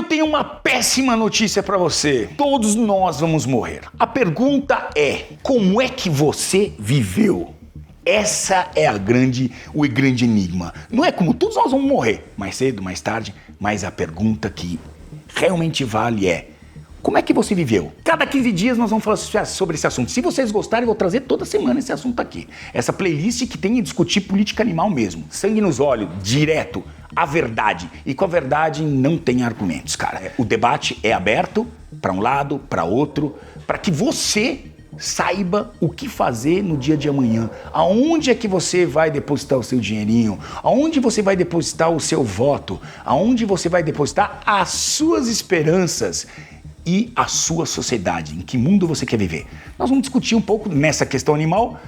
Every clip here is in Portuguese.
Eu tenho uma péssima notícia para você. Todos nós vamos morrer. A pergunta é: como é que você viveu? Essa é o grande enigma. Não é como todos nós vamos morrer, mais cedo, mais tarde, mas a pergunta que realmente vale é: como é que você viveu? Cada 15 dias nós vamos falar sobre esse assunto. Se vocês gostarem, eu vou trazer toda semana esse assunto aqui. Essa playlist que tem a discutir política animal mesmo. Sangue nos olhos, direto, a verdade. E com a verdade não tem argumentos, cara. O debate é aberto para um lado, para outro, para que você saiba o que fazer no dia de amanhã. Aonde é que você vai depositar o seu dinheirinho? Aonde você vai depositar o seu voto? Aonde você vai depositar as suas esperanças? E a sua sociedade, em que mundo você quer viver? Nós vamos discutir um pouco nessa questão animal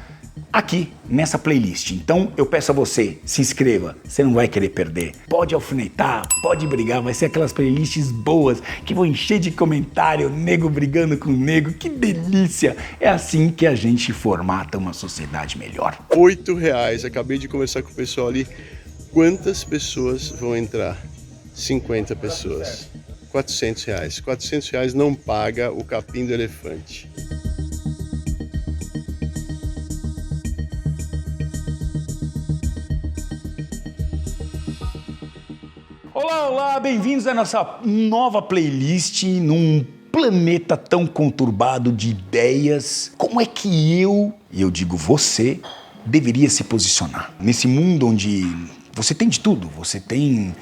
aqui, nessa playlist. Então eu peço a você, se inscreva, você não vai querer perder. Pode alfinetar, pode brigar, vai ser aquelas playlists boas que vão encher de comentário, nego brigando com nego, que delícia! É assim que a gente formata uma sociedade melhor. R$8, acabei de conversar com o pessoal ali. Quantas pessoas vão entrar? 50 pessoas. R$400. R$400 não paga o capim do elefante. Olá, olá, bem-vindos à nossa nova playlist num planeta tão conturbado de ideias. Como é que eu digo você, deveria se posicionar? Nesse mundo onde você tem de tudo, você tem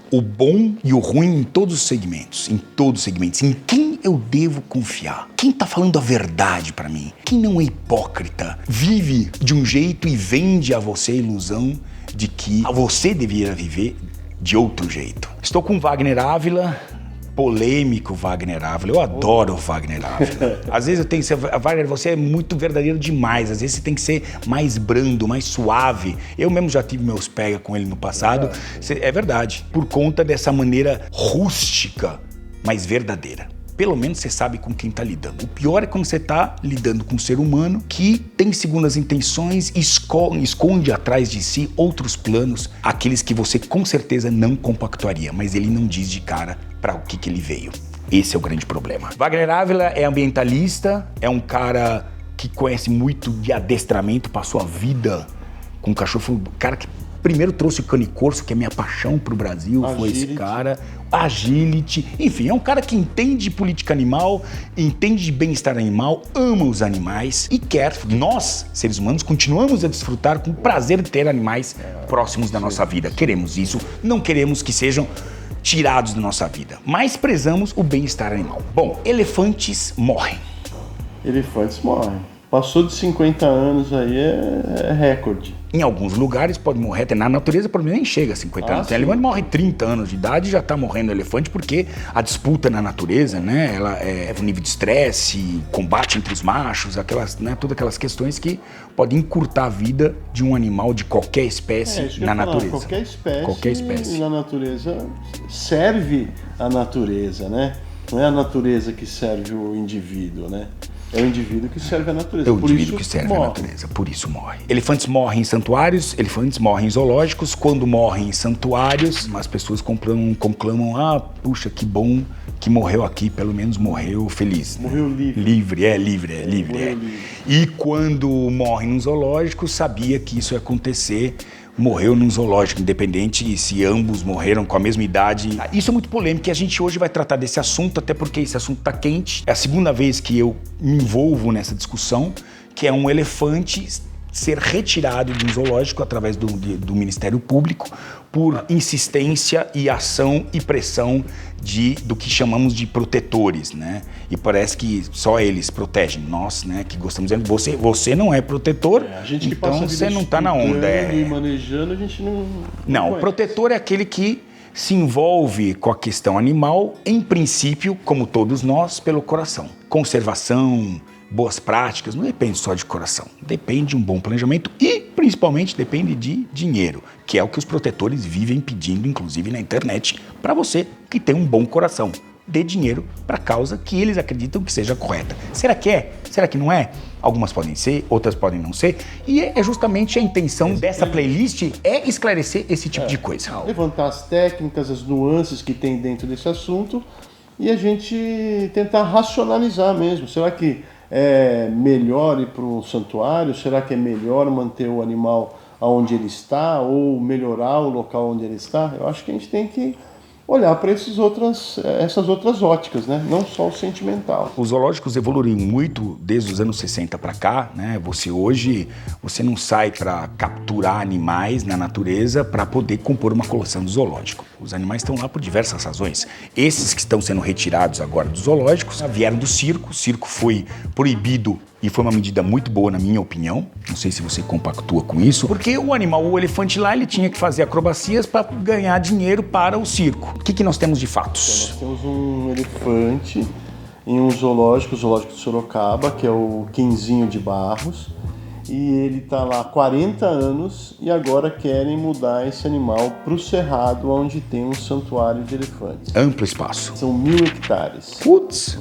o bom e o ruim em todos os segmentos, em quem eu devo confiar? Quem tá falando a verdade pra mim? Quem não é hipócrita? Vive de um jeito e vende a você a ilusão de que você deveria viver de outro jeito. Estou com Wagner Ávila, polêmico Wagner Ávila. Eu adoro o Wagner Ávila. Às vezes eu tenho que ser... Wagner, você é muito verdadeiro demais. Às vezes você tem que ser mais brando, mais suave. Eu mesmo já tive meus pega com ele no passado. É verdade. Por conta dessa maneira rústica, mas verdadeira. Pelo menos você sabe com quem tá lidando. O pior é quando você tá lidando com um ser humano que tem segundas intenções e esconde atrás de si outros planos, aqueles que você com certeza não compactuaria, mas ele não diz de cara para o que ele veio. Esse é o grande problema. Wagner Ávila é ambientalista, é um cara que conhece muito de adestramento, passou a vida com cachorro, foi um cara que primeiro trouxe o canicorso, que é minha paixão pro Brasil, foi esse cara. Agility, enfim, é um cara que entende de política animal, entende de bem-estar animal, ama os animais e quer, nós, seres humanos, continuamos a desfrutar com o prazer de ter animais próximos da nossa vida. Queremos isso, não queremos que sejam tirados da nossa vida, mas prezamos o bem-estar animal. Bom, elefantes morrem. Elefantes morrem. Passou de 50 anos aí é recorde. Em alguns lugares pode morrer, até na natureza por nem chega a 50 anos. Tem elefante que morre 30 anos de idade e já está morrendo elefante porque a disputa na natureza, né, ela é o nível de estresse, combate entre os machos, aquelas, né, todas aquelas questões que podem encurtar a vida de um animal de qualquer espécie na natureza. Qualquer espécie na natureza serve a natureza, né? Não é a natureza que serve o indivíduo, né? É o indivíduo que serve a natureza. É o indivíduo que serve a natureza, por isso morre. Elefantes morrem em santuários, elefantes morrem em zoológicos. Quando morrem em santuários, as pessoas conclamam, puxa, que bom que morreu aqui, pelo menos morreu feliz. Morreu livre. Livre. E quando morre num zoológico, sabia que isso ia acontecer. Morreu num zoológico, independente se ambos morreram com a mesma idade. Isso é muito polêmico e a gente hoje vai tratar desse assunto, até porque esse assunto tá quente. É a segunda vez que eu me envolvo nessa discussão, que é um elefante ser retirado de um zoológico através do Ministério Público por insistência e ação e pressão do que chamamos de protetores, né? E parece que só eles protegem. Nós, né, que gostamos de dizer, você não é protetor, a gente que então passa a vida você não tá na onda. E manejando, a gente não, o protetor é aquele que se envolve com a questão animal, em princípio, como todos nós, pelo coração. Conservação, boas práticas, não depende só de coração, depende de um bom planejamento e, principalmente, depende de dinheiro, que é o que os protetores vivem pedindo, inclusive na internet, para você que tem um bom coração. Dê dinheiro para a causa que eles acreditam que seja correta. Será que é? Será que não é? Algumas podem ser, outras podem não ser. E é justamente a intenção dessa playlist é esclarecer esse tipo de coisa. Levantar as técnicas, as nuances que tem dentro desse assunto e a gente tentar racionalizar mesmo. Será que é melhor ir para o santuário? Será que é melhor manter o animal onde ele está ou melhorar o local onde ele está? Eu acho que a gente tem que olhar para essas outras óticas, né? Não só o sentimental. Os zoológicos evoluíram muito desde os anos 60 para cá, né? Hoje você não sai para capturar animais na natureza para poder compor uma coleção do zoológico. Os animais estão lá por diversas razões. Esses que estão sendo retirados agora dos zoológicos vieram do circo. O circo foi proibido e foi uma medida muito boa, na minha opinião. Não sei se você compactua com isso. Porque o animal, o elefante lá, ele tinha que fazer acrobacias para ganhar dinheiro para o circo. O que nós temos de fatos? Então, nós temos um elefante em um zoológico, o Zoológico de Sorocaba, que é o Quinzinho de Barros. E ele está lá há 40 anos e agora querem mudar esse animal para o Cerrado, onde tem um santuário de elefantes. Amplo espaço. São 1.000 hectares. Putz,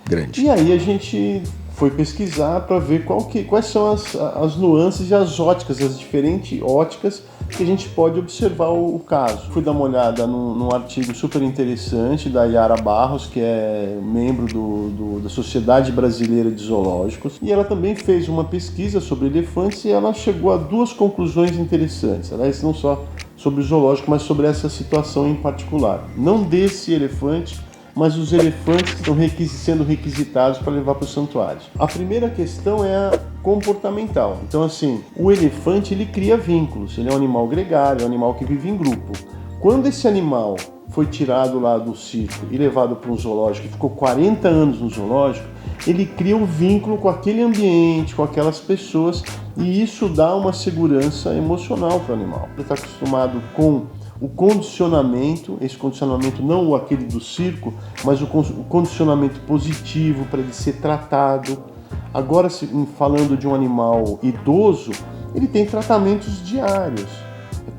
grande. E aí a gente foi pesquisar para ver quais são as nuances e as óticas, as diferentes óticas que a gente pode observar o caso. Fui dar uma olhada num artigo super interessante da Yara Barros, que é membro da Sociedade Brasileira de Zoológicos, e ela também fez uma pesquisa sobre elefantes e ela chegou a duas conclusões interessantes. Aliás, não só sobre o zoológico, mas sobre essa situação em particular. Não desse elefante, mas os elefantes que estão sendo requisitados para levar para os santuários. A primeira questão é a comportamental. Então, assim, o elefante, ele cria vínculos. Ele é um animal gregário, é um animal que vive em grupo. Quando esse animal foi tirado lá do circo e levado para um zoológico, e ficou 40 anos no zoológico, ele cria um vínculo com aquele ambiente, com aquelas pessoas, e isso dá uma segurança emocional para o animal. Ele está acostumado com o condicionamento, esse condicionamento não aquele do circo, mas o condicionamento positivo para ele ser tratado. Agora, falando de um animal idoso, ele tem tratamentos diários.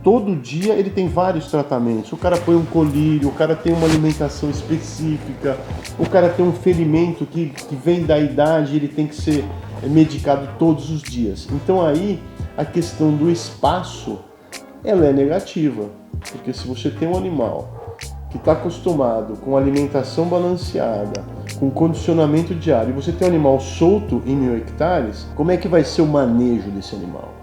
Todo dia ele tem vários tratamentos. O cara põe um colírio, o cara tem uma alimentação específica, o cara tem um ferimento que vem da idade, ele tem que ser medicado todos os dias. Então aí a questão do espaço, ela é negativa. Porque se você tem um animal que está acostumado com alimentação balanceada, com condicionamento diário, e você tem um animal solto em 1.000 hectares, como é que vai ser o manejo desse animal?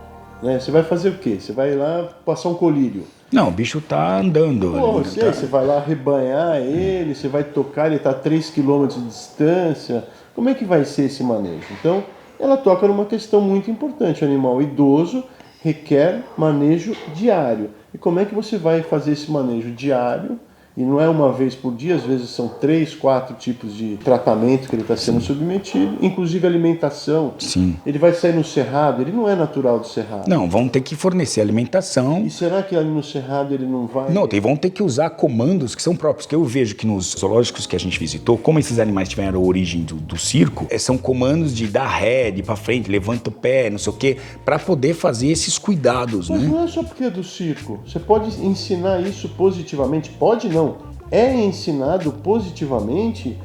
Né? Você vai fazer o quê? Você vai lá passar um colírio. Não, o bicho tá andando. Você vai lá arrebanhar ele, você vai tocar, ele está a 3 km de distância. Como é que vai ser esse manejo? Então, ela toca numa questão muito importante. O animal idoso requer manejo diário. E como é que você vai fazer esse manejo diário? E não é uma vez por dia, às vezes são 3, 4 tipos de tratamento que ele está sendo submetido, inclusive alimentação. Sim. Ele vai sair no cerrado, ele não é natural do cerrado. Não, vão ter que fornecer alimentação. E será que ali no cerrado ele não vai? Não, vão ter que usar comandos que são próprios, que eu vejo que nos zoológicos que a gente visitou, como esses animais tiveram a origem do circo, são comandos de dar ré, de ir pra frente, levanta o pé, não sei o quê, para poder fazer esses cuidados, Mas né? não é só porque é do circo. Você pode ensinar isso positivamente, pode não. É ensinado positivamente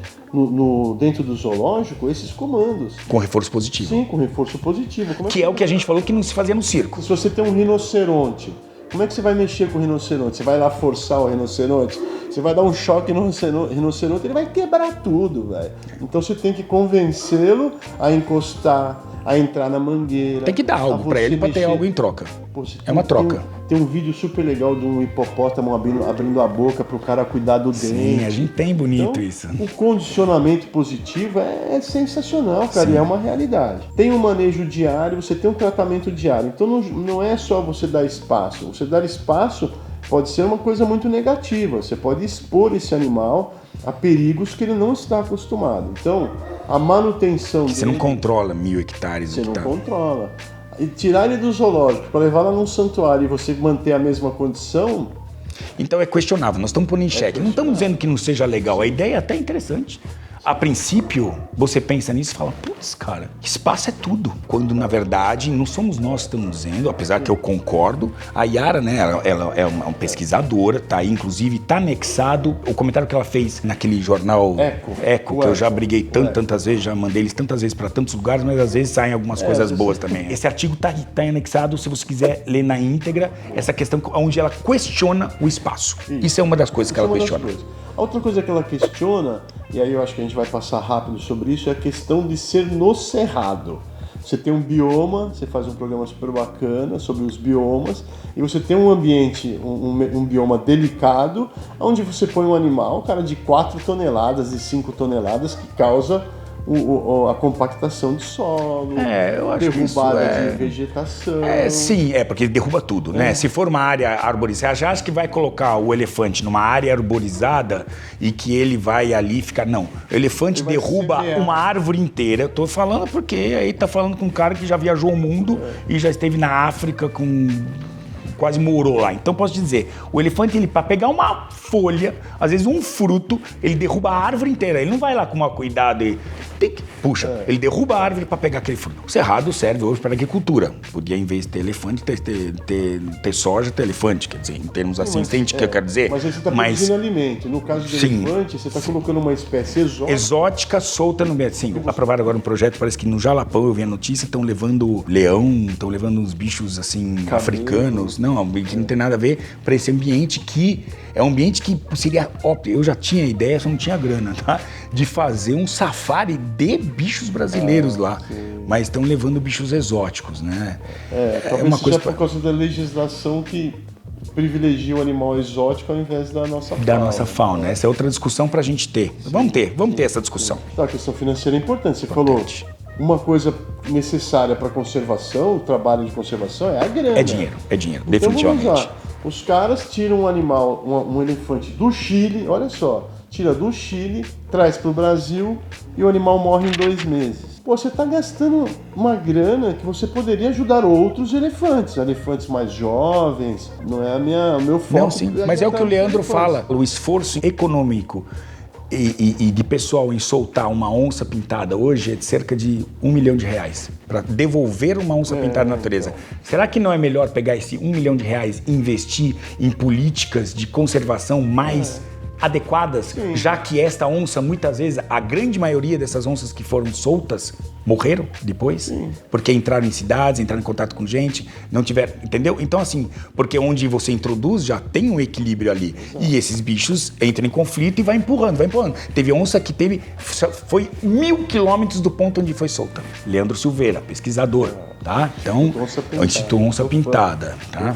dentro do zoológico esses comandos. Com reforço positivo. Sim, com reforço positivo. Que é o que a gente falou que não se fazia no circo. Se você tem um rinoceronte, como é que você vai mexer com o rinoceronte? Você vai lá forçar o rinoceronte? Você vai dar um choque no rinoceronte, ele vai quebrar tudo, velho. Então você tem que convencê-lo a encostar, a entrar na mangueira. Tem que dar algo pra ele pra ter algo em troca. Pô, é uma troca. Tem um vídeo super legal de um hipopótamo abrindo a boca pro cara cuidar do dente. Sim, a gente tem bonito então, isso. O condicionamento positivo é sensacional, cara, e é uma realidade. Tem um manejo diário, você tem um tratamento diário. Então não é só você dar espaço. Você dar espaço pode ser uma coisa muito negativa. Você pode expor esse animal a perigos que ele não está acostumado. Então, a manutenção dele... Você não controla 1.000 hectares. Você não controla. E tirar ele do zoológico para levar lá num santuário e você manter a mesma condição... Então é questionável, nós estamos pondo em xeque. Não estamos dizendo que não seja legal, a ideia é até interessante. A princípio, você pensa nisso e fala, putz, cara, espaço é tudo. Quando, na verdade, não somos nós que estamos dizendo, apesar que eu concordo. A Yara, né, ela é uma pesquisadora, tá aí, inclusive, tá anexado o comentário que ela fez naquele jornal Eco, que eu já briguei tantas vezes, já mandei eles tantas vezes para tantos lugares, mas às vezes saem algumas coisas boas também. Esse artigo tá anexado, se você quiser ler na íntegra, essa questão onde ela questiona o espaço. Isso é uma das coisas que ela questiona. A outra coisa que ela questiona, e aí eu acho que a gente vai passar rápido sobre isso, é a questão de ser no cerrado. Você tem um bioma, você faz um programa super bacana sobre os biomas, e você tem um ambiente, um bioma delicado, onde você põe um animal, cara, de 4 toneladas e 5 toneladas, que causa a compactação de solo, eu acho derrubada que isso de vegetação. Sim, porque ele derruba tudo, né? Se for uma área arborizada, já acha que vai colocar o elefante numa área arborizada e que ele vai ali ficar... Não, o elefante derruba uma árvore inteira. Eu tô falando porque aí tá falando com um cara que já viajou o mundo e já esteve na África quase morou lá. Então posso te dizer, o elefante, ele para pegar uma folha, às vezes um fruto, ele derruba a árvore inteira. Ele não vai lá com uma cuidado e ele derruba a árvore para pegar aquele fruto. O cerrado serve hoje para agricultura. Podia, em vez de ter elefante, ter soja, ter elefante. Quer dizer, em termos assim, entende o que eu quero dizer? Mas aí você está produzindo alimento. No caso do elefante, você está colocando uma espécie exótica solta no meio. Sim, aprovaram agora um projeto, parece que no Jalapão, eu vi a notícia, estão levando leão, estão levando uns bichos assim, africanos. Não tem nada a ver para esse ambiente que é um ambiente que seria óbvio. Eu já tinha ideia, só não tinha grana, tá? De fazer um safari de bichos brasileiros lá. Sim. Mas estão levando bichos exóticos, né? Talvez uma coisa por causa da legislação que privilegia o animal exótico ao invés da nossa fauna. Da nossa fauna. Essa é outra discussão pra gente ter. Sim. Vamos ter essa discussão. A questão financeira é importante. Você falou, uma coisa necessária para conservação, o trabalho de conservação é a grana. É dinheiro, então, definitivamente. Vamos lá. Os caras tiram um animal, um elefante do Chile, olha só, tira do Chile, traz para o Brasil e o animal morre em 2 meses. Pô, você está gastando uma grana que você poderia ajudar outros elefantes mais jovens, não é o meu foco. Não, sim, mas é o que o Leandro fala, o esforço econômico e de pessoal em soltar uma onça pintada hoje é de cerca de R$1 milhão para devolver uma onça pintada na natureza. Então. Será que não é melhor pegar esse R$1 milhão e investir em políticas de conservação mais adequadas, sim, já que esta onça, muitas vezes, a grande maioria dessas onças que foram soltas morreram depois, sim, porque entraram em cidades, entraram em contato com gente, não tiveram, entendeu? Então assim, porque onde você introduz já tem um equilíbrio ali. Exato. E esses bichos entram em conflito e vai empurrando. Teve onça que foi 1.000 quilômetros do ponto onde foi solta. Leandro Silveira, pesquisador, tá? Então, Instituto Onça Pintada, tá?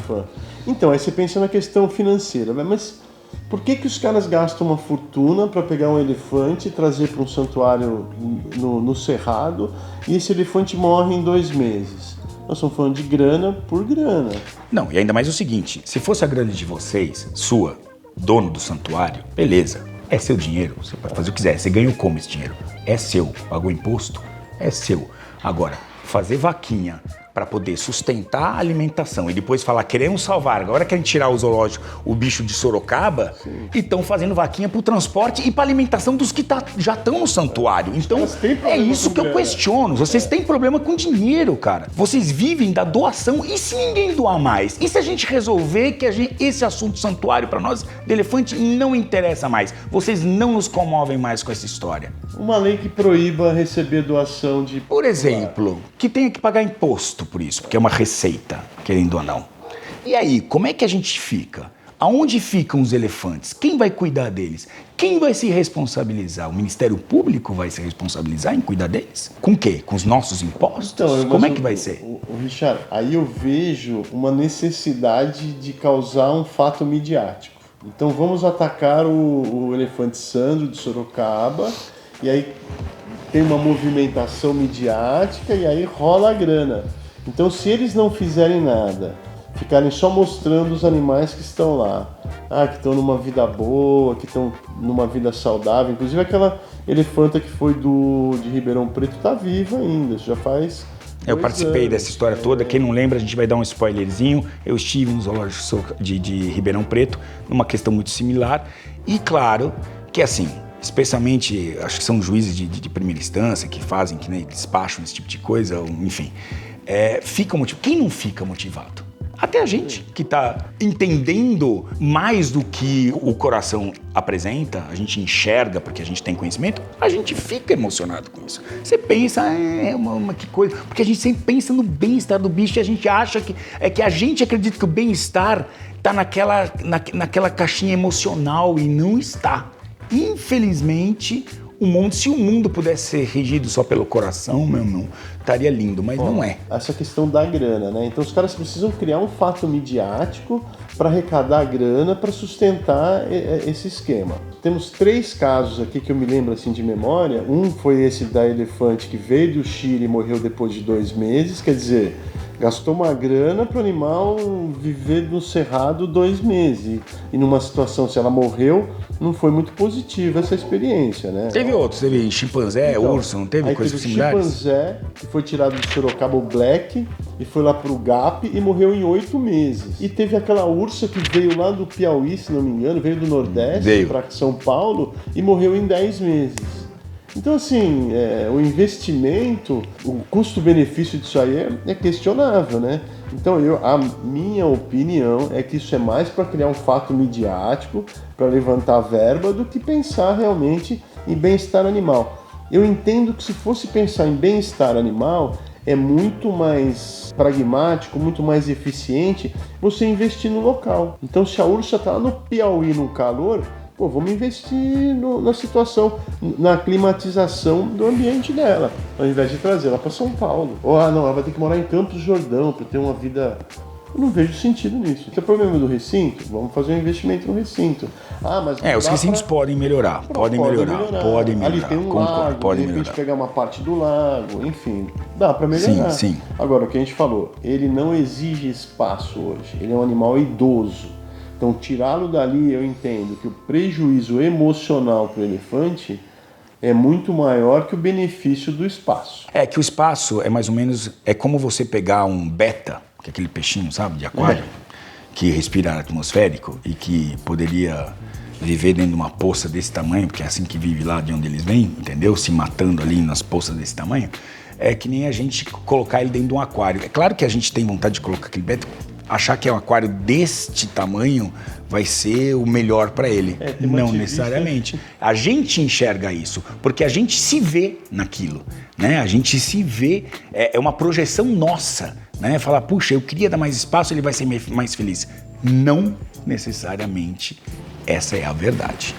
Então, aí você pensa na questão financeira, mas por que os caras gastam uma fortuna para pegar um elefante e trazer para um santuário no Cerrado e esse elefante morre em 2 meses? Nós estamos falando de grana por grana. Não, e ainda mais o seguinte, se fosse a grana de vocês, sua, dono do santuário, beleza, é seu dinheiro, você pode fazer o que quiser, você ganhou como esse dinheiro? É seu, pagou imposto? É seu. Agora, fazer vaquinha para poder sustentar a alimentação e depois falar, queremos salvar, agora querem tirar o zoológico, o bicho de Sorocaba, e estão fazendo vaquinha para o transporte e para alimentação dos que já estão no santuário. Então, é isso que eu questiono. Vocês têm problema com dinheiro, cara. Vocês vivem da doação. E se ninguém doar mais? E se a gente resolver que esse assunto santuário para nós, de elefante, não interessa mais? Vocês não nos comovem mais com essa história. Uma lei que proíba receber doação de... Por exemplo, que tenha que pagar imposto por isso, porque é uma receita, querendo ou não. E aí, como é que a gente fica? Aonde ficam os elefantes? Quem vai cuidar deles? Quem vai se responsabilizar? O Ministério Público vai se responsabilizar em cuidar deles? Com o quê? Com os nossos impostos? Então, como é que vai ser? Richard, aí eu vejo uma necessidade de causar um fato midiático. Então vamos atacar o elefante Sandro de Sorocaba, e aí tem uma movimentação midiática e aí rola a grana. Então, se eles não fizerem nada, ficarem só mostrando os animais que estão lá, que estão numa vida boa, que estão numa vida saudável, inclusive aquela elefanta que foi de Ribeirão Preto está viva ainda, já faz... Eu participei dessa história toda, quem não lembra, a gente vai dar um spoilerzinho. Eu estive no zoológico de Ribeirão Preto, numa questão muito similar, e claro que assim, especialmente, acho que são juízes de primeira instância que fazem, que né, despacham esse tipo de coisa, enfim, fica motivado. Quem não fica motivado? Até a gente que está entendendo mais do que o coração apresenta, a gente enxerga porque a gente tem conhecimento, a gente fica emocionado com isso. Você pensa, que coisa, porque a gente sempre pensa no bem-estar do bicho e a gente acha que a gente acredita que o bem-estar está naquela caixinha emocional e não está. Infelizmente, se o mundo pudesse ser regido só pelo coração, meu irmão, estaria lindo, mas não é. Essa questão da grana, né? Então os caras precisam criar um fato midiático para arrecadar grana para sustentar esse esquema. Temos 3 casos aqui que eu me lembro assim de memória. Um foi esse da elefante que veio do Chile e morreu depois de 2 meses, quer dizer, gastou uma grana para o animal viver no cerrado 2 meses. E numa situação, se ela morreu, não foi muito positiva essa experiência, né? Teve outros, teve chimpanzé, então, urso, não teve coisas similares? Chimpanzé, que foi tirado do Sorocaba, o Black, e foi lá pro GAP e morreu em 8 meses. E teve aquela ursa que veio lá do Piauí, se não me engano, veio do Nordeste para São Paulo e morreu em 10 meses. Então, assim, o investimento, o custo-benefício disso aí é questionável, né? Então, a minha opinião é que isso é mais para criar um fato midiático, para levantar verba, do que pensar realmente em bem-estar animal. Eu entendo que se fosse pensar em bem-estar animal, é muito mais pragmático, muito mais eficiente você investir no local. Então, se a ursa está lá no Piauí, no calor, vamos investir na situação, na climatização do ambiente dela, ao invés de trazer ela para São Paulo. Não, ela vai ter que morar em Campos do Jordão para ter uma vida... Eu não vejo sentido nisso. Tem o problema do recinto? Vamos fazer um investimento no recinto. Mas os recintos podem melhorar, podem melhorar. Ali tem um lago, de repente pegar uma parte do lago, enfim, dá para melhorar. Sim. Agora, o que a gente falou, ele não exige espaço hoje, ele é um animal idoso. Então, tirá-lo dali, eu entendo que o prejuízo emocional para o elefante é muito maior que o benefício do espaço. Que o espaço é mais ou menos... É como você pegar um beta, que é aquele peixinho, sabe, de aquário, que respira ar atmosférico e que poderia viver dentro de uma poça desse tamanho, porque é assim que vive lá de onde eles vêm, entendeu? Se matando ali nas poças desse tamanho. É que nem a gente colocar ele dentro de um aquário. É claro que a gente tem vontade de colocar aquele beta... Achar que é um aquário deste tamanho vai ser o melhor para ele. Não necessariamente. A gente enxerga isso, porque a gente se vê naquilo, né? A gente se vê, é uma projeção nossa, né? Falar, puxa, eu queria dar mais espaço, ele vai ser mais feliz. Não necessariamente essa é a verdade.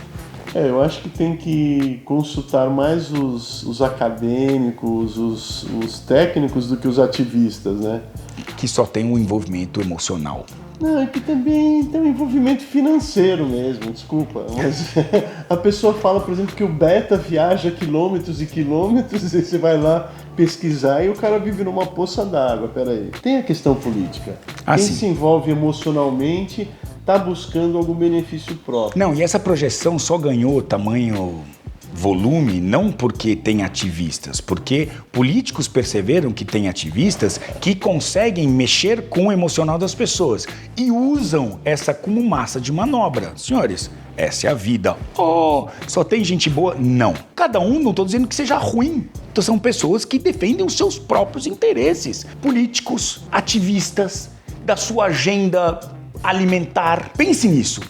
Eu acho que tem que consultar mais os acadêmicos, os técnicos do que os ativistas, né? Que só tem um envolvimento emocional. Não, é que também tem um envolvimento financeiro mesmo, desculpa. Mas a pessoa fala, por exemplo, que o beta viaja quilômetros e quilômetros e você vai lá pesquisar e o cara vive numa poça d'água. Peraí. Tem a questão política. Quem se envolve emocionalmente está buscando algum benefício próprio. Não, e essa projeção só ganhou tamanho... volume, não porque tem ativistas, porque políticos perceberam que tem ativistas que conseguem mexer com o emocional das pessoas e usam essa como massa de manobra. Senhores, essa é a vida. Só tem gente boa? Não. Cada um, não estou dizendo que seja ruim. Então são pessoas que defendem os seus próprios interesses. Políticos, ativistas, da sua agenda alimentar. Pense nisso.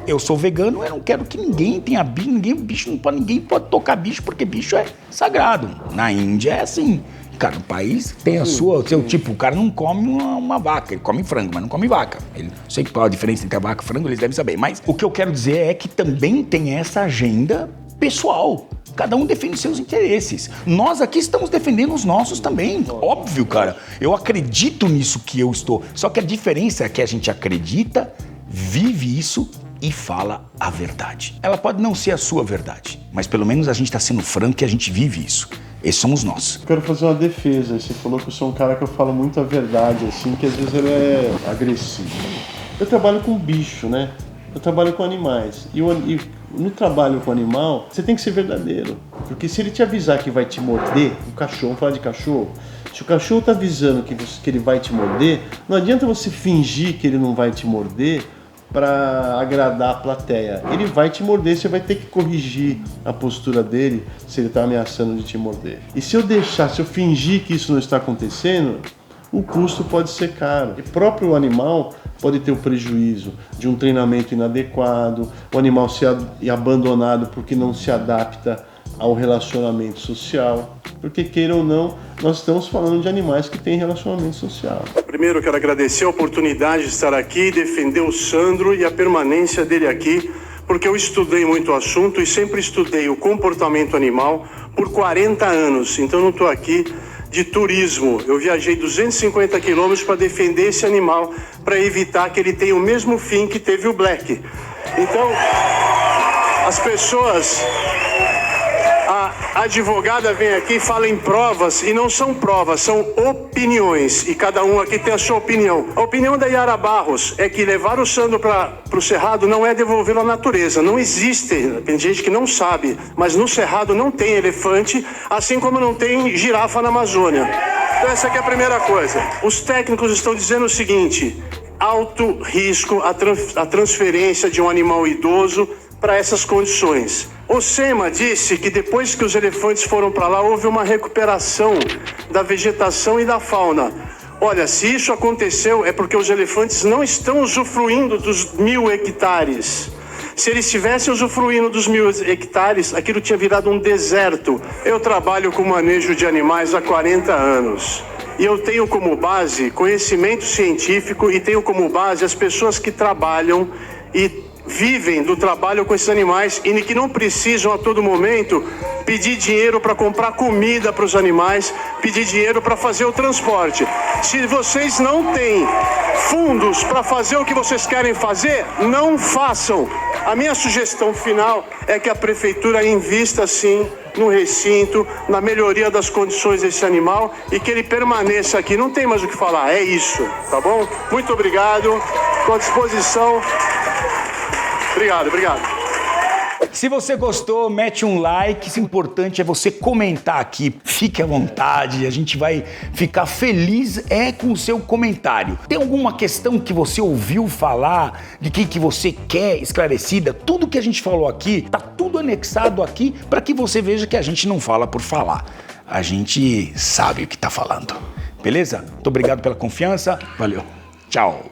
Eu sou vegano, eu não quero que ninguém tenha bicho, ninguém pode tocar bicho, porque bicho é sagrado. Na Índia é assim. Cara, o país tem o seu tipo, o cara não come uma vaca, ele come frango, mas não come vaca. Não sei qual a diferença entre a vaca e o frango, eles devem saber. Mas o que eu quero dizer é que também tem essa agenda pessoal. Cada um defende seus interesses. Nós aqui estamos defendendo os nossos também. Óbvio, cara. Eu acredito nisso que eu estou. Só que a diferença é que a gente acredita, vive isso e fala a verdade. Ela pode não ser a sua verdade, mas pelo menos a gente está sendo franco e a gente vive isso. Esses somos nós. Eu quero fazer uma defesa. Você falou que eu sou um cara que eu falo muito a verdade, assim, que às vezes ele é agressivo. Eu trabalho com bicho, né? Eu trabalho com animais. E no trabalho com animal, você tem que ser verdadeiro. Porque se ele te avisar que vai te morder, o cachorro, vamos falar de cachorro, se o cachorro tá avisando que ele vai te morder, não adianta você fingir que ele não vai te morder, para agradar a plateia. Ele vai te morder, você vai ter que corrigir a postura dele se ele está ameaçando de te morder. E se eu fingir que isso não está acontecendo, o custo pode ser caro. O próprio animal pode ter o prejuízo de um treinamento inadequado, o animal ser abandonado porque não se adapta ao relacionamento social. Porque, queira ou não, nós estamos falando de animais que têm relacionamento social. Primeiro, eu quero agradecer a oportunidade de estar aqui e defender o Sandro e a permanência dele aqui, porque eu estudei muito o assunto e sempre estudei o comportamento animal por 40 anos. Então, não estou aqui de turismo. Eu viajei 250 quilômetros para defender esse animal, para evitar que ele tenha o mesmo fim que teve o Black. Então, as pessoas... A advogada vem aqui e fala em provas, e não são provas, são opiniões, e cada um aqui tem a sua opinião. A opinião da Yara Barros é que levar o Sandro para o Cerrado não é devolvê-lo à natureza, não existe, tem gente que não sabe, mas no Cerrado não tem elefante, assim como não tem girafa na Amazônia. Então essa aqui é a primeira coisa. Os técnicos estão dizendo o seguinte: alto risco a transferência de um animal idoso para essas condições. O SEMA disse que depois que os elefantes foram para lá, houve uma recuperação da vegetação e da fauna. Olha, se isso aconteceu, é porque os elefantes não estão usufruindo dos 1.000 hectares. Se eles estivessem usufruindo dos 1.000 hectares, aquilo tinha virado um deserto. Eu trabalho com manejo de animais há 40 anos. E eu tenho como base conhecimento científico e tenho como base as pessoas que trabalham e vivem do trabalho com esses animais e que não precisam a todo momento pedir dinheiro para comprar comida para os animais, pedir dinheiro para fazer o transporte. Se vocês não têm fundos para fazer o que vocês querem fazer, não façam. A minha sugestão final é que a prefeitura invista sim no recinto, na melhoria das condições desse animal e que ele permaneça aqui. Não tem mais o que falar, é isso, tá bom? Muito obrigado, estou à disposição. Obrigado. Se você gostou, mete um like. O importante é você comentar aqui. Fique à vontade, a gente vai ficar feliz com o seu comentário. Tem alguma questão que você ouviu falar, de que você quer esclarecida? Tudo que a gente falou aqui, tá tudo anexado aqui para que você veja que a gente não fala por falar. A gente sabe o que tá falando. Beleza? Muito obrigado pela confiança. Valeu. Tchau.